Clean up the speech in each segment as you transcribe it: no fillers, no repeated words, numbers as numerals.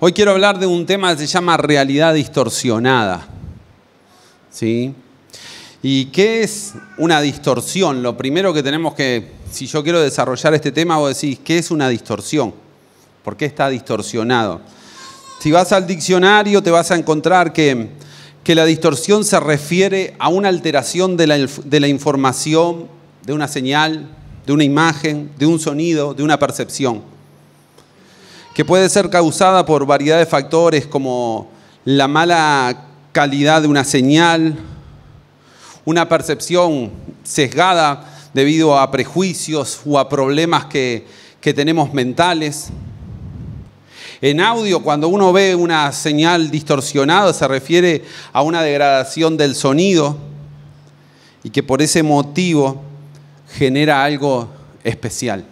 Hoy quiero hablar de un tema que se llama realidad distorsionada. ¿Sí? ¿Y qué es una distorsión? Lo primero que tenemos que, si yo quiero desarrollar este tema, vos decís, ¿qué es una distorsión? ¿Por qué está distorsionado? Si vas al diccionario te vas a encontrar que la distorsión se refiere a una alteración de la información, de una señal, de una imagen, de un sonido, de una percepción, que puede ser causada por variedad de factores como la mala calidad de una señal, una percepción sesgada debido a prejuicios o a problemas que tenemos mentales. En audio, cuando uno ve una señal distorsionada, se refiere a una degradación del sonido y que por ese motivo genera algo especial.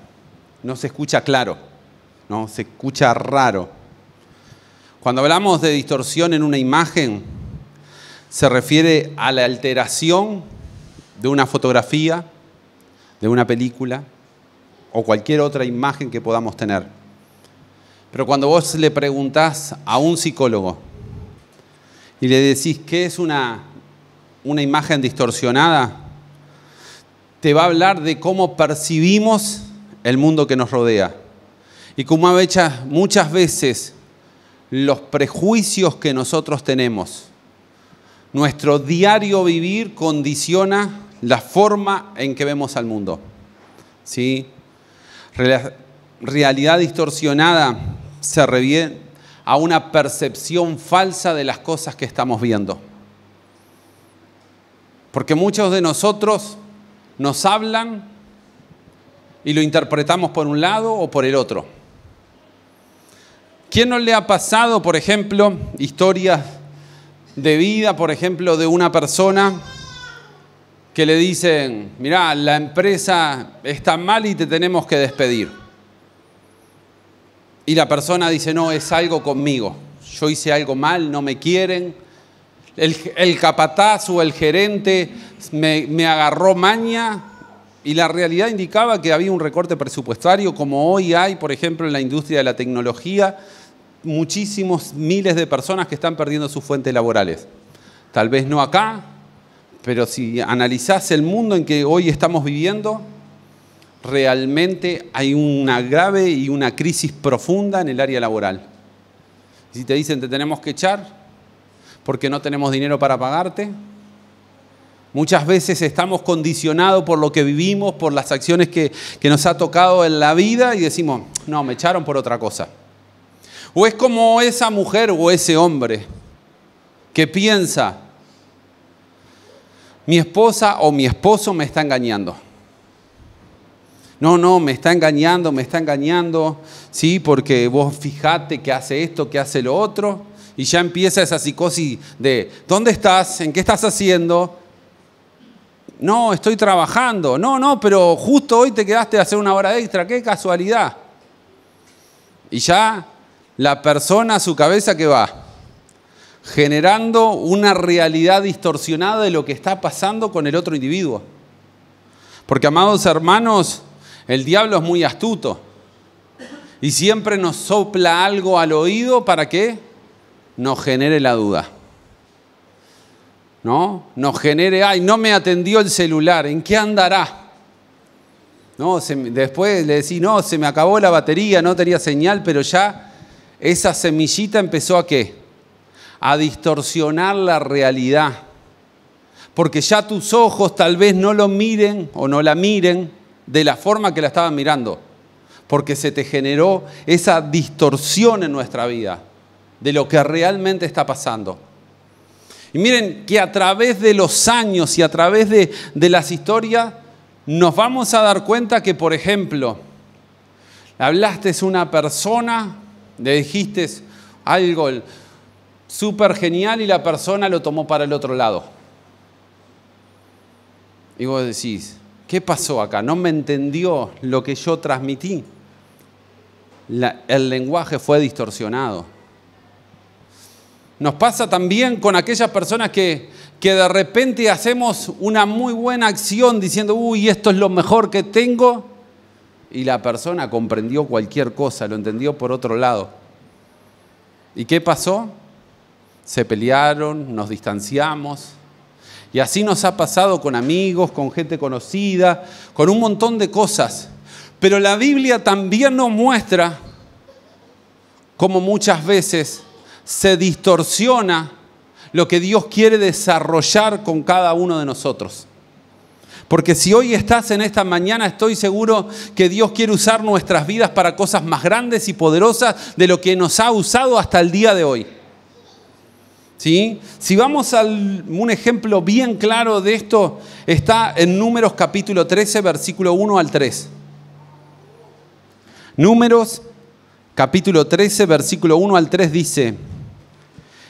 No se escucha claro, no se escucha raro. Cuando hablamos de distorsión en una imagen, se refiere a la alteración de una fotografía, de una película o cualquier otra imagen que podamos tener. Pero cuando vos le preguntás a un psicólogo y le decís qué es una imagen distorsionada, te va a hablar de cómo percibimos el mundo que nos rodea y cómo muchas veces los prejuicios que nosotros tenemos, nuestro diario vivir condiciona la forma en que vemos al mundo. ¿Sí? Realidad distorsionada se refiere a una percepción falsa de las cosas que estamos viendo. Porque muchos de nosotros nos hablan y lo interpretamos por un lado o por el otro. ¿Quién no le ha pasado, por ejemplo, historias de vida, por ejemplo, de una persona que le dicen, mirá, la empresa está mal y te tenemos que despedir? Y la persona dice, no, es algo conmigo. Yo hice algo mal, no me quieren. El capataz o el gerente me agarró maña. Y la realidad indicaba que había un recorte presupuestario, como hoy hay, por ejemplo, en la industria de la tecnología, muchísimos miles de personas que están perdiendo sus fuentes laborales. Tal vez no acá, pero si analizás el mundo en que hoy estamos viviendo, realmente hay una grave y una crisis profunda en el área laboral. Si te dicen te tenemos que echar porque no tenemos dinero para pagarte, muchas veces estamos condicionados por lo que vivimos, por las acciones que nos ha tocado en la vida y decimos, no, me echaron por otra cosa. O es como esa mujer o ese hombre que piensa, mi esposa o mi esposo me está engañando. No, me está engañando, ¿sí? Porque vos fijate que hace esto, que hace lo otro, y ya empieza esa psicosis de, ¿dónde estás? ¿En qué estás haciendo? No, estoy trabajando. No, pero justo hoy te quedaste a hacer una hora extra, qué casualidad. Y ya la persona, su cabeza, ¿qué va? Generando una realidad distorsionada de lo que está pasando con el otro individuo. Porque, amados hermanos, el diablo es muy astuto y siempre nos sopla algo al oído para que nos genere la duda. ¿No? Nos genere, ay, no me atendió el celular, ¿en qué andará? No, después le decís, no, se me acabó la batería, no tenía señal, pero ya esa semillita empezó ¿a qué? A distorsionar la realidad. Porque ya tus ojos tal vez no lo miren o no la miren de la forma que la estaban mirando, porque se te generó esa distorsión en nuestra vida de lo que realmente está pasando. Y miren que a través de los años y a través de las historias nos vamos a dar cuenta que, por ejemplo, hablaste a una persona, le dijiste algo súper genial y la persona lo tomó para el otro lado. Y vos decís, ¿qué pasó acá? ¿No me entendió lo que yo transmití? El lenguaje fue distorsionado. Nos pasa también con aquellas personas que de repente hacemos una muy buena acción diciendo, uy, esto es lo mejor que tengo, y la persona comprendió cualquier cosa, lo entendió por otro lado. ¿Y qué pasó? Se pelearon, nos distanciamos. Y así nos ha pasado con amigos, con gente conocida, con un montón de cosas. Pero la Biblia también nos muestra cómo muchas veces se distorsiona lo que Dios quiere desarrollar con cada uno de nosotros. Porque si hoy estás en esta mañana, estoy seguro que Dios quiere usar nuestras vidas para cosas más grandes y poderosas de lo que nos ha usado hasta el día de hoy. ¿Sí? Si vamos a un ejemplo bien claro de esto, está en Números capítulo 13, versículo 1 al 3. Números capítulo 13, versículo 1 al 3 dice: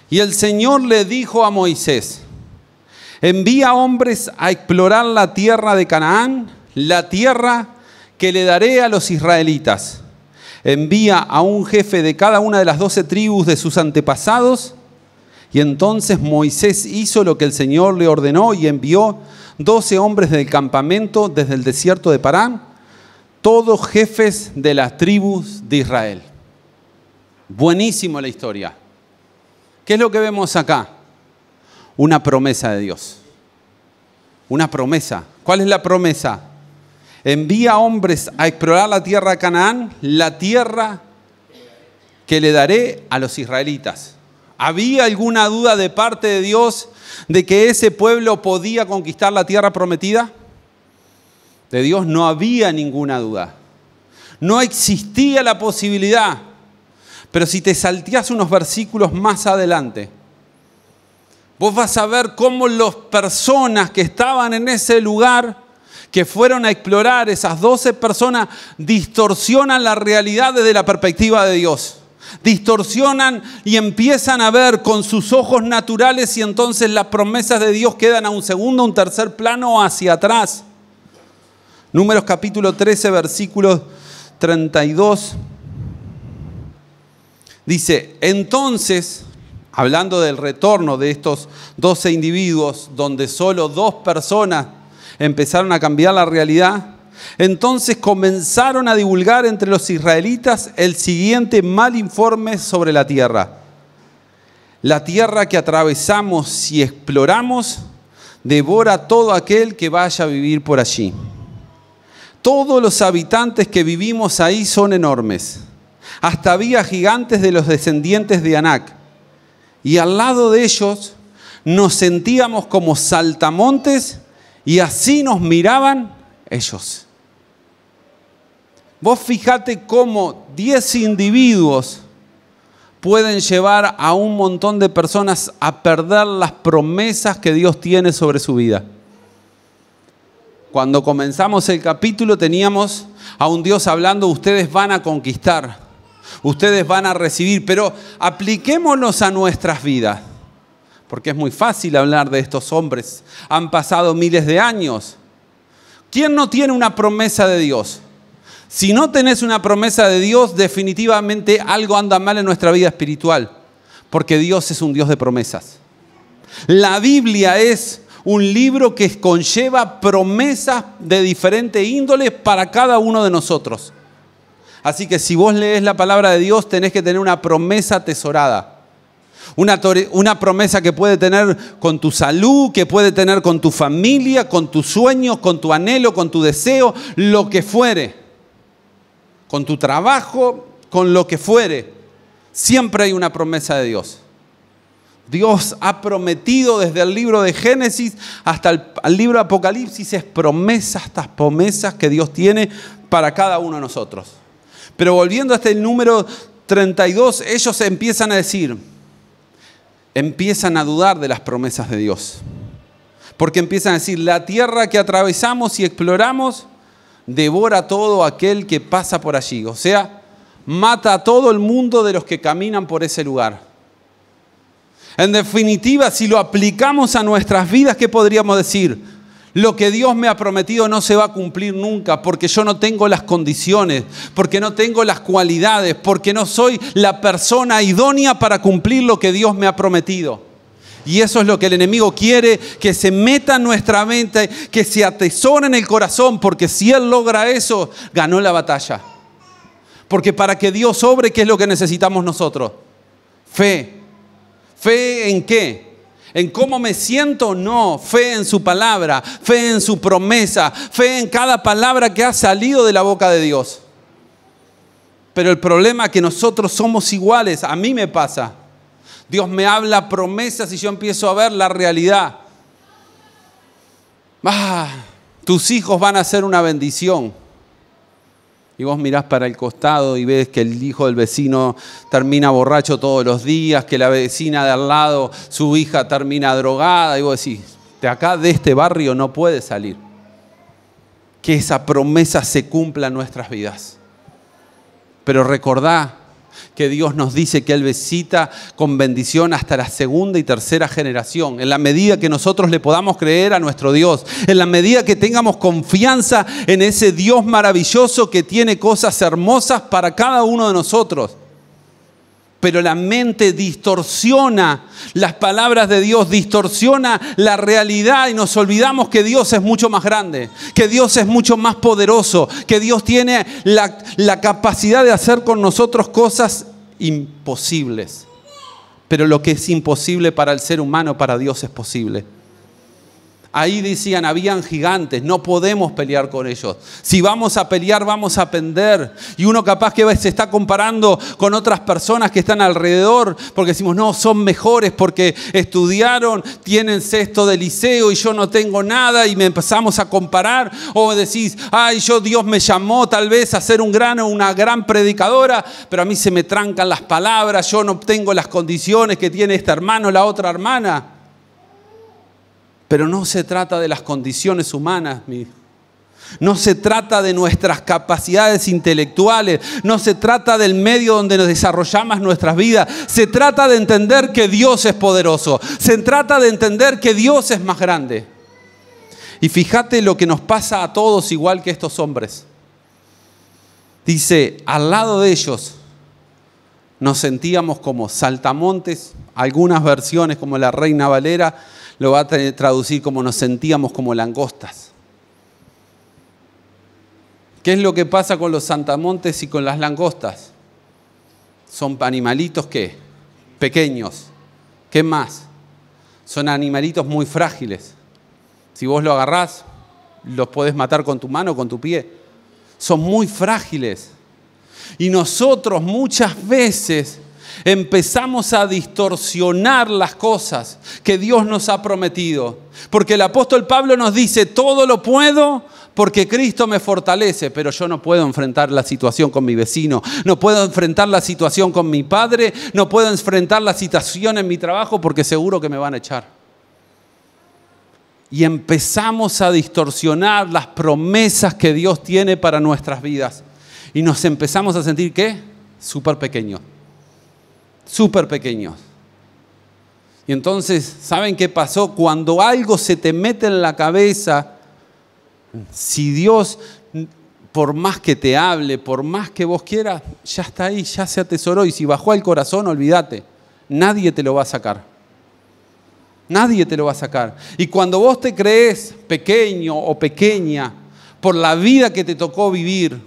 Y el Señor le dijo a Moisés: envía hombres a explorar la tierra de Canaán, la tierra que le daré a los israelitas. Envía a un jefe de cada una de las 12 tribus de sus antepasados. Y entonces Moisés hizo lo que el Señor le ordenó y envió 12 hombres del campamento desde el desierto de Parán, todos jefes de las tribus de Israel. Buenísimo la historia. ¿Qué es lo que vemos acá? Una promesa de Dios. Una promesa. ¿Cuál es la promesa? Envía hombres a explorar la tierra de Canaán, la tierra que le daré a los israelitas. ¿Había alguna duda de parte de Dios de que ese pueblo podía conquistar la tierra prometida? De Dios no había ninguna duda. No existía la posibilidad. Pero si te salteás unos versículos más adelante, vos vas a ver cómo las personas que estaban en ese lugar, que fueron a explorar, esas 12 personas, distorsionan la realidad desde la perspectiva de Dios. Distorsionan y empiezan a ver con sus ojos naturales y entonces las promesas de Dios quedan a un segundo, un tercer plano o hacia atrás. Números capítulo 13, versículo 32. Dice, entonces, hablando del retorno de estos 12 individuos, donde solo 2 personas empezaron a cambiar la realidad, entonces comenzaron a divulgar entre los israelitas el siguiente mal informe sobre la tierra. La tierra que atravesamos y exploramos devora a todo aquel que vaya a vivir por allí. Todos los habitantes que vivimos ahí son enormes. Hasta había gigantes de los descendientes de Anac. Y al lado de ellos nos sentíamos como saltamontes y así nos miraban ellos. Vos fijate cómo 10 individuos pueden llevar a un montón de personas a perder las promesas que Dios tiene sobre su vida. Cuando comenzamos el capítulo teníamos a un Dios hablando, ustedes van a conquistar, ustedes van a recibir, pero apliquémonos a nuestras vidas. Porque es muy fácil hablar de estos hombres. Han pasado miles de años. ¿Quién no tiene una promesa de Dios? Si no tenés una promesa de Dios, definitivamente algo anda mal en nuestra vida espiritual. Porque Dios es un Dios de promesas. La Biblia es un libro que conlleva promesas de diferente índole para cada uno de nosotros. Así que si vos lees la palabra de Dios, tenés que tener una promesa atesorada. Una promesa que puede tener con tu salud, que puede tener con tu familia, con tus sueños, con tu anhelo, con tu deseo, lo que fuere. Con tu trabajo, con lo que fuere. Siempre hay una promesa de Dios. Dios ha prometido desde el libro de Génesis hasta el libro de Apocalipsis, es promesas, estas promesas que Dios tiene para cada uno de nosotros. Pero volviendo hasta el número 32, ellos empiezan a decir, empiezan a dudar de las promesas de Dios. Porque empiezan a decir, la tierra que atravesamos y exploramos devora a todo aquel que pasa por allí. O sea, mata a todo el mundo de los que caminan por ese lugar. En definitiva, si lo aplicamos a nuestras vidas, ¿qué podríamos decir? Lo que Dios me ha prometido no se va a cumplir nunca porque yo no tengo las condiciones, porque no tengo las cualidades, porque no soy la persona idónea para cumplir lo que Dios me ha prometido. Y eso es lo que el enemigo quiere, que se meta en nuestra mente, que se atesore en el corazón, porque si él logra eso, ganó la batalla. Porque para que Dios obre, ¿qué es lo que necesitamos nosotros? Fe. ¿Fe en qué? ¿En cómo me siento? No. Fe en su palabra, fe en su promesa, fe en cada palabra que ha salido de la boca de Dios. Pero el problema es que nosotros somos iguales. A mí me pasa. Dios me habla promesas y yo empiezo a ver la realidad. Tus hijos van a ser una bendición. Y vos mirás para el costado y ves que el hijo del vecino termina borracho todos los días, que la vecina de al lado, su hija termina drogada. Y vos decís, de acá, de este barrio, no puede salir. Que esa promesa se cumpla en nuestras vidas. Pero recordá que Dios nos dice que Él visita con bendición hasta la segunda y tercera generación. En la medida que nosotros le podamos creer a nuestro Dios. En la medida que tengamos confianza en ese Dios maravilloso que tiene cosas hermosas para cada uno de nosotros. Pero la mente distorsiona las palabras de Dios, distorsiona la realidad y nos olvidamos que Dios es mucho más grande, que Dios es mucho más poderoso, que Dios tiene la capacidad de hacer con nosotros cosas imposibles. Pero lo que es imposible para el ser humano, para Dios es posible. Ahí decían, habían gigantes, no podemos pelear con ellos. Si vamos a pelear, vamos a perder. Y uno capaz que se está comparando con otras personas que están alrededor, porque decimos, no, son mejores porque estudiaron, tienen sexto de liceo y yo no tengo nada y me empezamos a comparar. O decís, Dios me llamó tal vez a ser una gran predicadora, pero a mí se me trancan las palabras, yo no tengo las condiciones que tiene este hermano, la otra hermana. Pero no se trata de las condiciones humanas, mi hijo. No se trata de nuestras capacidades intelectuales. No se trata del medio donde nos desarrollamos nuestras vidas. Se trata de entender que Dios es poderoso. Se trata de entender que Dios es más grande. Y fíjate lo que nos pasa a todos igual que estos hombres. Dice, al lado de ellos nos sentíamos como saltamontes. Algunas versiones como la Reina Valera lo va a traducir como nos sentíamos como langostas. ¿Qué es lo que pasa con los saltamontes y con las langostas? Son animalitos ¿qué? Pequeños. ¿Qué más? Son animalitos muy frágiles. Si vos lo agarrás, los podés matar con tu mano o con tu pie. Son muy frágiles. Y nosotros muchas veces empezamos a distorsionar las cosas que Dios nos ha prometido. Porque el apóstol Pablo nos dice, todo lo puedo porque Cristo me fortalece, pero yo no puedo enfrentar la situación con mi vecino, no puedo enfrentar la situación con mi padre, no puedo enfrentar la situación en mi trabajo porque seguro que me van a echar. Y empezamos a distorsionar las promesas que Dios tiene para nuestras vidas. Y nos empezamos a sentir, ¿qué? Súper pequeños. Súper pequeños. Y entonces, ¿saben qué pasó? Cuando algo se te mete en la cabeza, si Dios, por más que te hable, por más que vos quieras, ya está ahí, ya se atesoró. Y si bajó al corazón, olvídate, nadie te lo va a sacar. Nadie te lo va a sacar. Y cuando vos te crees pequeño o pequeña por la vida que te tocó vivir,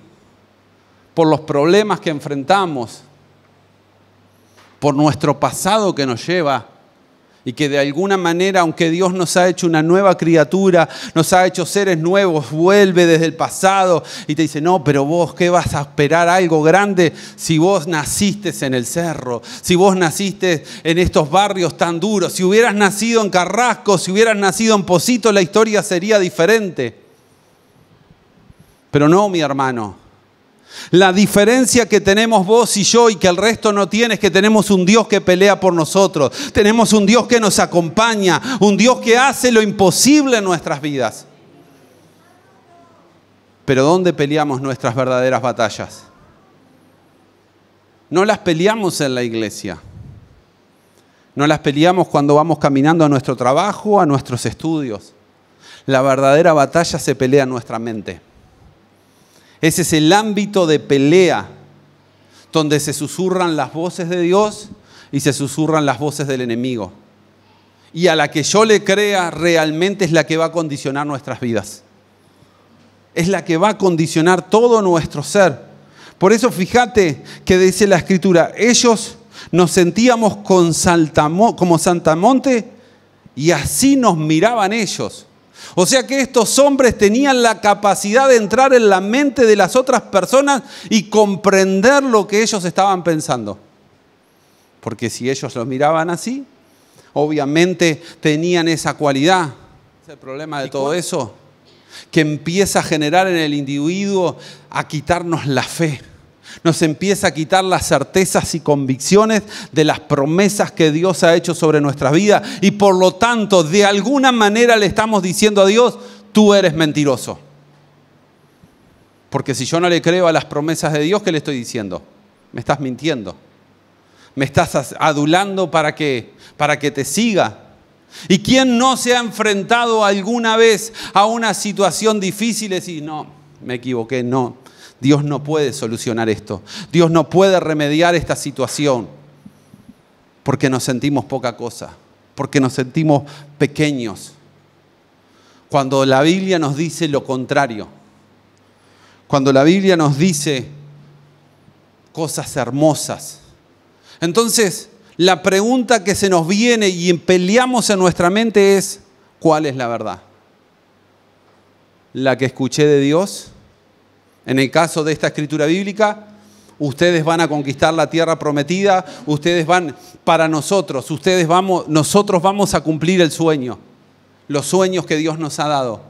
por los problemas que enfrentamos, por nuestro pasado que nos lleva y que de alguna manera, aunque Dios nos ha hecho una nueva criatura, nos ha hecho seres nuevos, vuelve desde el pasado y te dice, no, pero vos, ¿qué vas a esperar algo grande si vos naciste en el cerro? Si vos naciste en estos barrios tan duros, si hubieras nacido en Carrasco, si hubieras nacido en Pocito, la historia sería diferente. Pero no, mi hermano. La diferencia que tenemos vos y yo y que el resto no tiene es que tenemos un Dios que pelea por nosotros. Tenemos un Dios que nos acompaña, un Dios que hace lo imposible en nuestras vidas. Pero ¿dónde peleamos nuestras verdaderas batallas? No las peleamos en la iglesia. No las peleamos cuando vamos caminando a nuestro trabajo, a nuestros estudios. La verdadera batalla se pelea en nuestra mente. Ese es el ámbito de pelea donde se susurran las voces de Dios y se susurran las voces del enemigo. Y a la que yo le crea realmente es la que va a condicionar nuestras vidas. Es la que va a condicionar todo nuestro ser. Por eso fíjate que dice la Escritura, ellos Nos sentíamos como saltamonte y así nos miraban ellos. O sea que estos hombres tenían la capacidad de entrar en la mente de las otras personas y comprender lo que ellos estaban pensando. Porque si ellos los miraban así, obviamente tenían esa cualidad. ¿Es el problema de todo eso? Que empieza a generar en el individuo a quitarnos la fe. Nos empieza a quitar las certezas y convicciones de las promesas que Dios ha hecho sobre nuestras vidas. Y por lo tanto, de alguna manera le estamos diciendo a Dios, tú eres mentiroso. Porque si yo no le creo a las promesas de Dios, ¿qué le estoy diciendo? Me estás mintiendo. Me estás adulando para que te siga. ¿Y quién no se ha enfrentado alguna vez a una situación difícil y decir, no, me equivoqué, no? Dios no puede solucionar esto. Dios no puede remediar esta situación. Porque nos sentimos poca cosa. Porque nos sentimos pequeños. Cuando la Biblia nos dice lo contrario. Cuando la Biblia nos dice cosas hermosas. Entonces, la pregunta que se nos viene y peleamos en nuestra mente es, ¿cuál es la verdad? ¿La que escuché de Dios? En el caso de esta escritura bíblica, ustedes van a conquistar la tierra prometida, ustedes van para nosotros, nosotros vamos a cumplir el sueño, los sueños que Dios nos ha dado.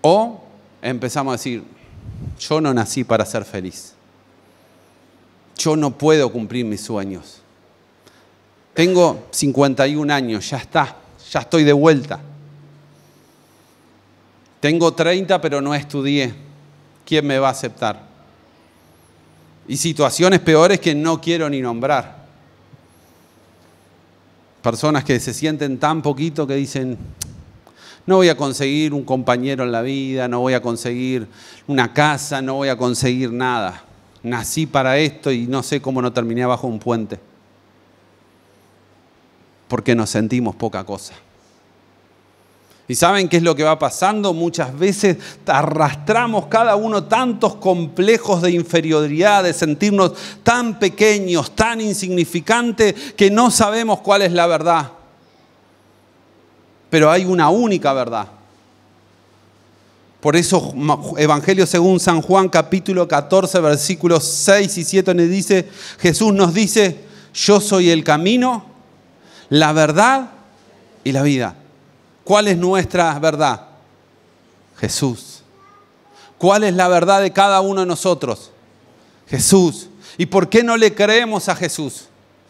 O empezamos a decir, yo no nací para ser feliz. Yo no puedo cumplir mis sueños. Tengo 51 años, ya está, ya estoy de vuelta. Tengo 30, pero no estudié. ¿Quién me va a aceptar? Y situaciones peores que no quiero ni nombrar. Personas que se sienten tan poquito que dicen, no voy a conseguir un compañero en la vida, no voy a conseguir una casa, no voy a conseguir nada. Nací para esto y no sé cómo no terminé bajo un puente. Porque nos sentimos poca cosa. ¿Y saben qué es lo que va pasando? Muchas veces arrastramos cada uno tantos complejos de inferioridad, de sentirnos tan pequeños, tan insignificantes, que no sabemos cuál es la verdad. Pero hay una única verdad. Por eso Evangelio según San Juan, capítulo 14, versículos 6 y 7, Jesús nos dice, yo soy el camino, la verdad y la vida. ¿Cuál es nuestra verdad? Jesús. ¿Cuál es la verdad de cada uno de nosotros? Jesús. ¿Y por qué no le creemos a Jesús?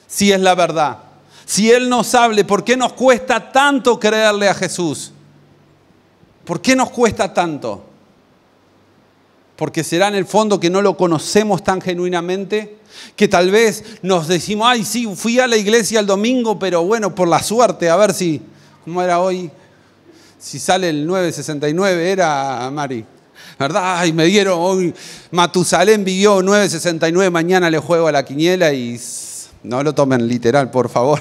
Si es la verdad. Si Él nos hable, ¿por qué nos cuesta tanto creerle a Jesús? ¿Por qué nos cuesta tanto? Porque será en el fondo que no lo conocemos tan genuinamente, que tal vez nos decimos, ay sí, fui a la iglesia el domingo, pero bueno, por la suerte, a ver si, ¿cómo era hoy? Si sale el 969, era Mari, ¿verdad? Ay, me dieron hoy, Matusalén vivió 969, mañana le juego a la quiniela y no lo tomen literal, por favor.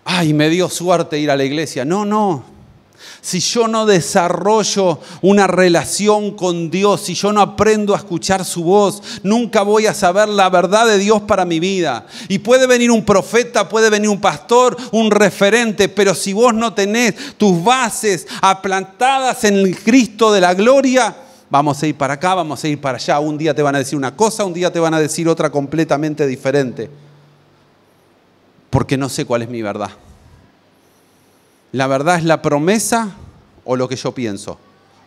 Ay, me dio suerte ir a la iglesia. No. Si yo no desarrollo una relación con Dios, si yo no aprendo a escuchar su voz, nunca voy a saber la verdad de Dios para mi vida. Y puede venir un profeta, puede venir un pastor, un referente, pero si vos no tenés tus bases aplantadas en el Cristo de la gloria, vamos a ir para acá, vamos a ir para allá. Un día te van a decir una cosa, un día te van a decir otra completamente diferente. Porque no sé cuál es mi verdad. La verdad es la promesa o lo que yo pienso,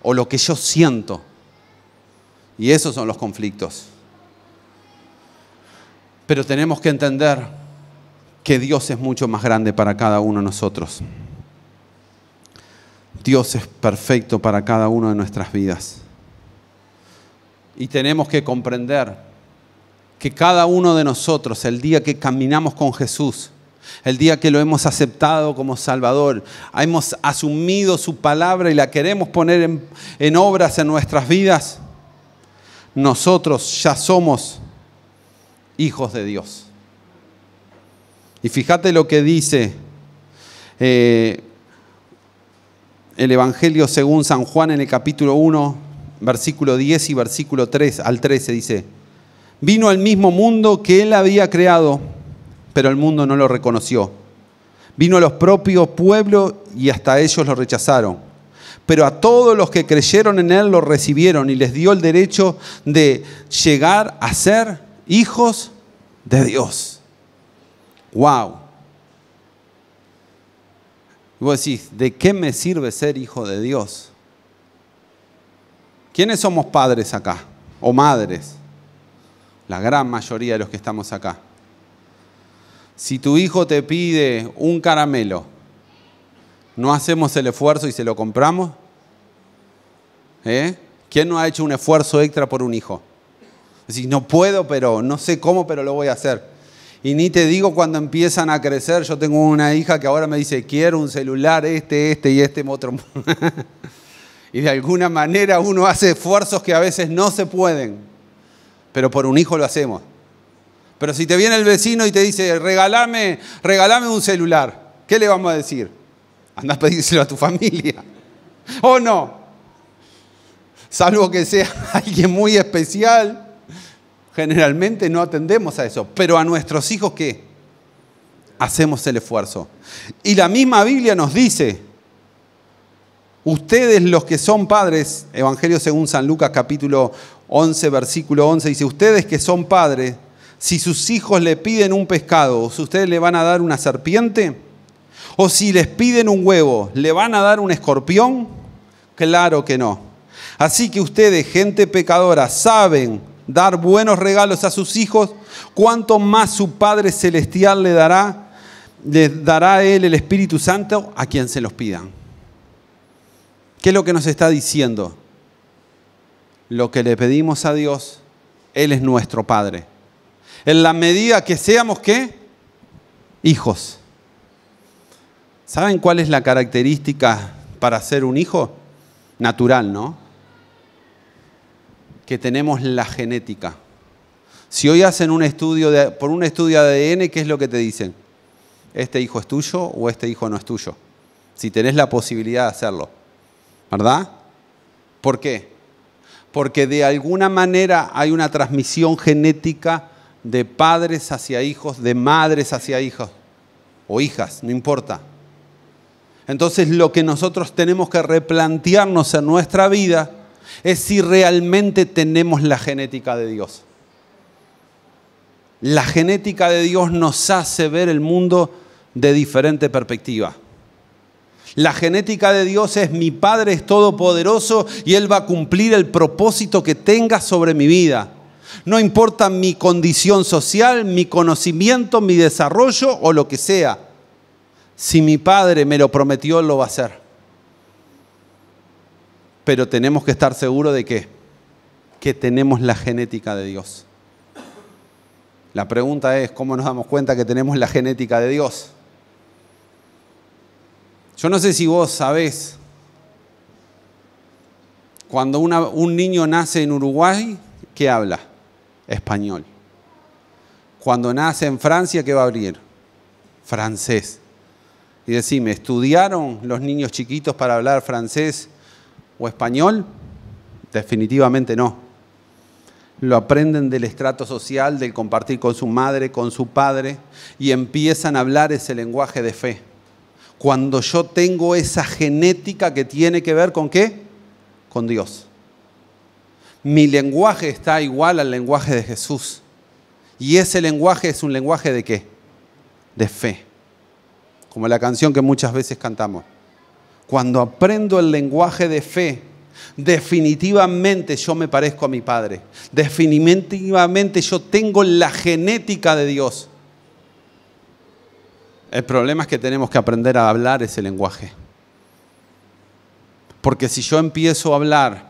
o lo que yo siento. Y esos son los conflictos. Pero tenemos que entender que Dios es mucho más grande para cada uno de nosotros. Dios es perfecto para cada una de nuestras vidas. Y tenemos que comprender que cada uno de nosotros, el día que caminamos con Jesús, el día que lo hemos aceptado como Salvador, hemos asumido su palabra y la queremos poner en obras en nuestras vidas, nosotros ya somos hijos de Dios. Y fíjate lo que dice el Evangelio según San Juan en el capítulo 1, versículo 10 y versículo 3 al 13 dice: vino al mismo mundo que él había creado, pero el mundo no lo reconoció. Vino a los propios pueblos y hasta ellos lo rechazaron. Pero a todos los que creyeron en él lo recibieron y les dio el derecho de llegar a ser hijos de Dios. ¡Wow! Y vos decís, ¿de qué me sirve ser hijo de Dios? ¿Quiénes somos padres acá? ¿O madres? La gran mayoría de los que estamos acá. Si tu hijo te pide un caramelo, ¿no hacemos el esfuerzo y se lo compramos? ¿Quién no ha hecho un esfuerzo extra por un hijo? Decís, no puedo, pero no sé cómo, pero lo voy a hacer. Y ni te digo cuando empiezan a crecer. Yo tengo una hija que ahora me dice, quiero un celular, este y este otro. Y de alguna manera uno hace esfuerzos que a veces no se pueden. Pero por un hijo lo hacemos. Pero si te viene el vecino y te dice, regálame un celular, ¿qué le vamos a decir? Andá a pedírselo a tu familia. ¿O no? Salvo que sea alguien muy especial. Generalmente no atendemos a eso, pero a nuestros hijos, ¿qué? Hacemos el esfuerzo. Y la misma Biblia nos dice, ustedes los que son padres, Evangelio según San Lucas capítulo 11, versículo 11, dice, ustedes que son padres, si sus hijos le piden un pescado, ¿ustedes le van a dar una serpiente? ¿O si les piden un huevo, le van a dar un escorpión? Claro que no. Así que ustedes, gente pecadora, saben dar buenos regalos a sus hijos, ¿cuánto más su Padre Celestial le dará a Él el Espíritu Santo a quien se los pidan? ¿Qué es lo que nos está diciendo? Lo que le pedimos a Dios, Él es nuestro Padre. En la medida que seamos, ¿qué? Hijos. ¿Saben cuál es la característica para ser un hijo? Natural, ¿no? Que tenemos la genética. Si hoy hacen por un estudio de ADN, ¿qué es lo que te dicen? ¿Este hijo es tuyo o este hijo no es tuyo? Si tenés la posibilidad de hacerlo. ¿Verdad? ¿Por qué? Porque de alguna manera hay una transmisión genética de padres hacia hijos, de madres hacia hijos o hijas, no importa. Entonces lo que nosotros tenemos que replantearnos en nuestra vida es si realmente tenemos la genética de Dios. La genética de Dios nos hace ver el mundo de diferente perspectiva. La genética de Dios es: mi Padre es todopoderoso y Él va a cumplir el propósito que tenga sobre mi vida. No importa mi condición social, mi conocimiento, mi desarrollo o lo que sea. Si mi Padre me lo prometió, Él lo va a hacer. Pero tenemos que estar seguros de que tenemos la genética de Dios. La pregunta es, ¿cómo nos damos cuenta que tenemos la genética de Dios? Yo no sé si vos sabés, cuando un niño nace en Uruguay, ¿qué habla? Español. Cuando nace en Francia, ¿qué va a abrir? Francés. Y decime, ¿estudiaron los niños chiquitos para hablar francés o español? Definitivamente no. Lo aprenden del estrato social, del compartir con su madre, con su padre, y empiezan a hablar ese lenguaje de fe. Cuando yo tengo esa genética que tiene que ver ¿con qué? Con Dios. Mi lenguaje está igual al lenguaje de Jesús. Y ese lenguaje es un lenguaje ¿de qué? De fe. Como la canción que muchas veces cantamos. Cuando aprendo el lenguaje de fe, definitivamente yo me parezco a mi Padre. Definitivamente yo tengo la genética de Dios. El problema es que tenemos que aprender a hablar ese lenguaje. Porque si yo empiezo a hablar,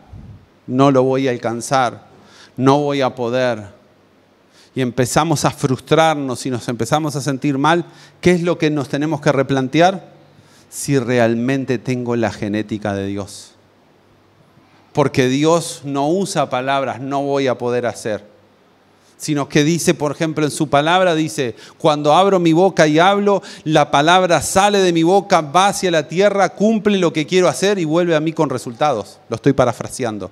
no lo voy a alcanzar, no voy a poder. Y empezamos a frustrarnos y nos empezamos a sentir mal. ¿Qué es lo que nos tenemos que replantear? Si realmente tengo la genética de Dios. Porque Dios no usa palabras, no voy a poder hacer. Sino que dice, por ejemplo, en su palabra, dice, cuando abro mi boca y hablo, la palabra sale de mi boca, va hacia la tierra, cumple lo que quiero hacer y vuelve a mí con resultados. Lo estoy parafraseando.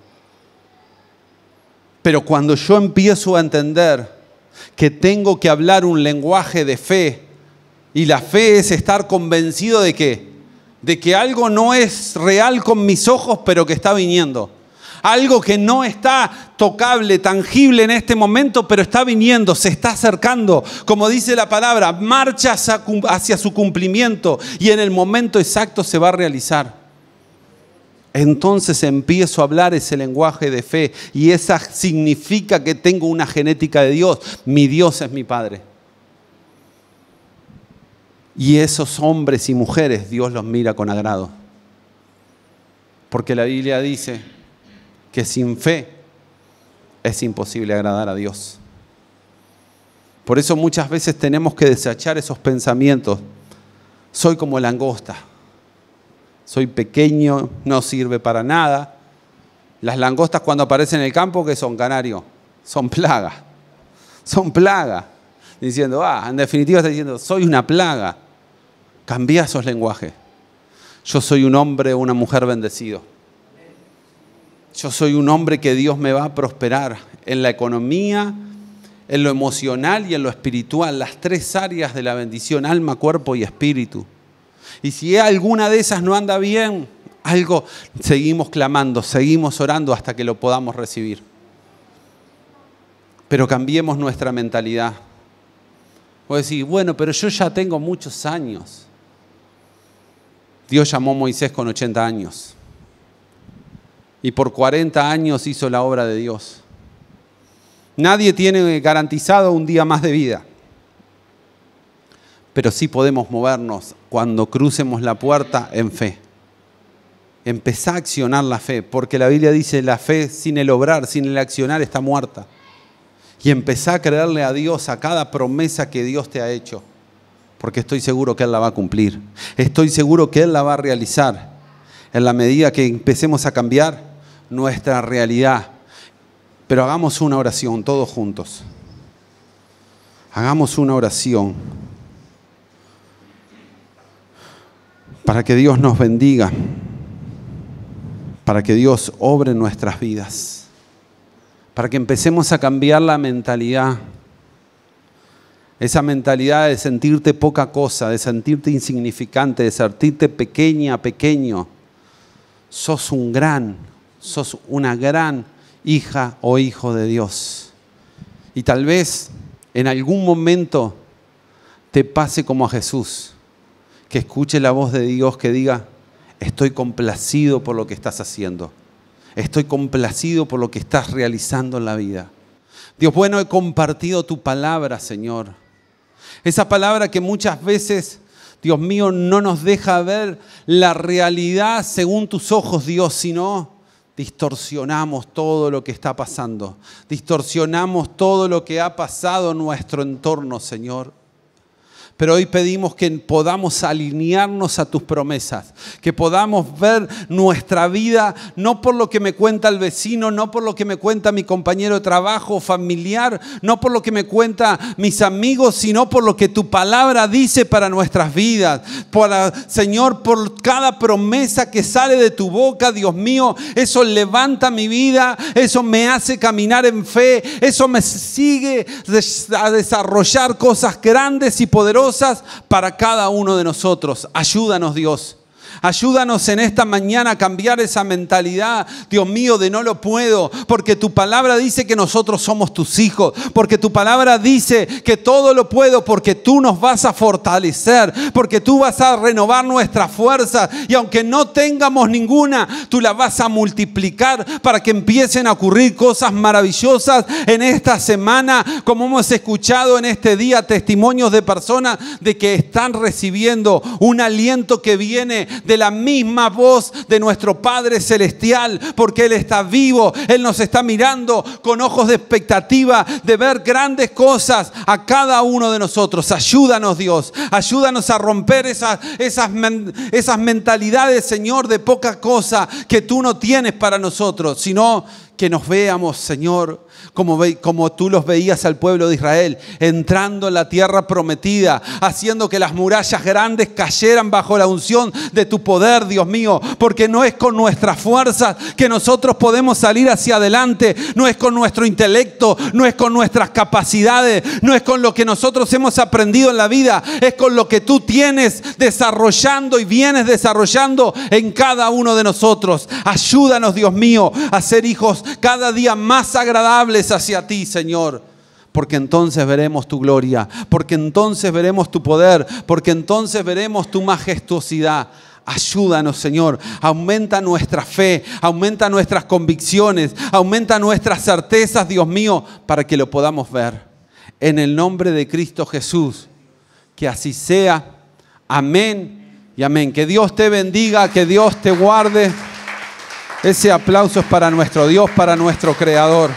Pero cuando yo empiezo a entender que tengo que hablar un lenguaje de fe, y la fe es estar convencido de que algo no es real con mis ojos, pero que está viniendo. Algo que no está tocable, tangible en este momento, pero está viniendo, se está acercando. Como dice la palabra, marcha hacia su cumplimiento y en el momento exacto se va a realizar. Entonces empiezo a hablar ese lenguaje de fe y esa significa que tengo una genética de Dios. Mi Dios es mi Padre. Y esos hombres y mujeres Dios los mira con agrado. Porque la Biblia dice que sin fe es imposible agradar a Dios. Por eso muchas veces tenemos que desechar esos pensamientos. Soy como langosta. Soy pequeño, no sirve para nada. Las langostas cuando aparecen en el campo, ¿qué son, canario? Son plaga. Son plaga. Diciendo, en definitiva está diciendo, soy una plaga. Cambia esos lenguajes. Yo soy un hombre o una mujer bendecido. Yo soy un hombre que Dios me va a prosperar en la economía, en lo emocional y en lo espiritual. Las 3 áreas de la bendición, alma, cuerpo y espíritu. Y si alguna de esas no anda bien, seguimos clamando, seguimos orando hasta que lo podamos recibir. Pero cambiemos nuestra mentalidad. Vos decís, bueno, pero yo ya tengo muchos años. Dios llamó a Moisés con 80 años. Y por 40 años hizo la obra de Dios. Nadie tiene garantizado un día más de vida. Pero sí podemos movernos cuando crucemos la puerta en fe. Empezá a accionar la fe, porque la Biblia dice la fe sin el obrar, sin el accionar está muerta. Y empezá a creerle a Dios a cada promesa que Dios te ha hecho, porque estoy seguro que Él la va a cumplir. Estoy seguro que Él la va a realizar en la medida que empecemos a cambiar nuestra realidad. Pero hagamos una oración todos juntos. Hagamos una oración para que Dios nos bendiga, para que Dios obre en nuestras vidas, para que empecemos a cambiar la mentalidad. Esa mentalidad de sentirte poca cosa, de sentirte insignificante, de sentirte pequeña, pequeño. Sos una gran hija o hijo de Dios. Y tal vez en algún momento te pase como a Jesús, que escuche la voz de Dios que diga, estoy complacido por lo que estás haciendo. Estoy complacido por lo que estás realizando en la vida. Dios, bueno, he compartido tu palabra, Señor. Esa palabra que muchas veces, Dios mío, no nos deja ver la realidad según tus ojos, Dios, sino distorsionamos todo lo que está pasando. Distorsionamos todo lo que ha pasado en nuestro entorno, Señor. Pero hoy pedimos que podamos alinearnos a tus promesas, que podamos ver nuestra vida no por lo que me cuenta el vecino, no por lo que me cuenta mi compañero de trabajo, familiar, no por lo que me cuenta mis amigos, sino por lo que tu palabra dice para nuestras vidas. Señor, por cada promesa que sale de tu boca, Dios mío, eso levanta mi vida, eso me hace caminar en fe, eso me sigue a desarrollar cosas grandes y poderosas para cada uno de nosotros. Ayúdanos, Dios. Ayúdanos en esta mañana a cambiar esa mentalidad, Dios mío, de no lo puedo, porque tu palabra dice que nosotros somos tus hijos, porque tu palabra dice que todo lo puedo, porque tú nos vas a fortalecer, porque tú vas a renovar nuestra fuerza y aunque no tengamos ninguna, tú la vas a multiplicar para que empiecen a ocurrir cosas maravillosas en esta semana, como hemos escuchado en este día testimonios de personas de que están recibiendo un aliento que viene de la misma voz de nuestro Padre Celestial, porque Él está vivo, Él nos está mirando con ojos de expectativa de ver grandes cosas a cada uno de nosotros. Ayúdanos, Dios, ayúdanos a romper esas mentalidades, Señor, de poca cosa que tú no tienes para nosotros, sino que nos veamos, Señor, como tú los veías al pueblo de Israel, entrando en la tierra prometida, haciendo que las murallas grandes cayeran bajo la unción de tu poder, Dios mío, porque no es con nuestras fuerzas que nosotros podemos salir hacia adelante, no es con nuestro intelecto, no es con nuestras capacidades, no es con lo que nosotros hemos aprendido en la vida, es con lo que tú tienes desarrollando y vienes desarrollando en cada uno de nosotros. Ayúdanos, Dios mío, a ser hijos cada día más agradables hacia ti, Señor, porque entonces veremos tu gloria, porque entonces veremos tu poder, porque entonces veremos tu majestuosidad. Ayúdanos, Señor, aumenta nuestra fe, aumenta nuestras convicciones, aumenta nuestras certezas, Dios mío, para que lo podamos ver. En el nombre de Cristo Jesús, que así sea. Amén y amén. Que Dios te bendiga, que Dios te guarde. Ese aplauso es para nuestro Dios, para nuestro Creador.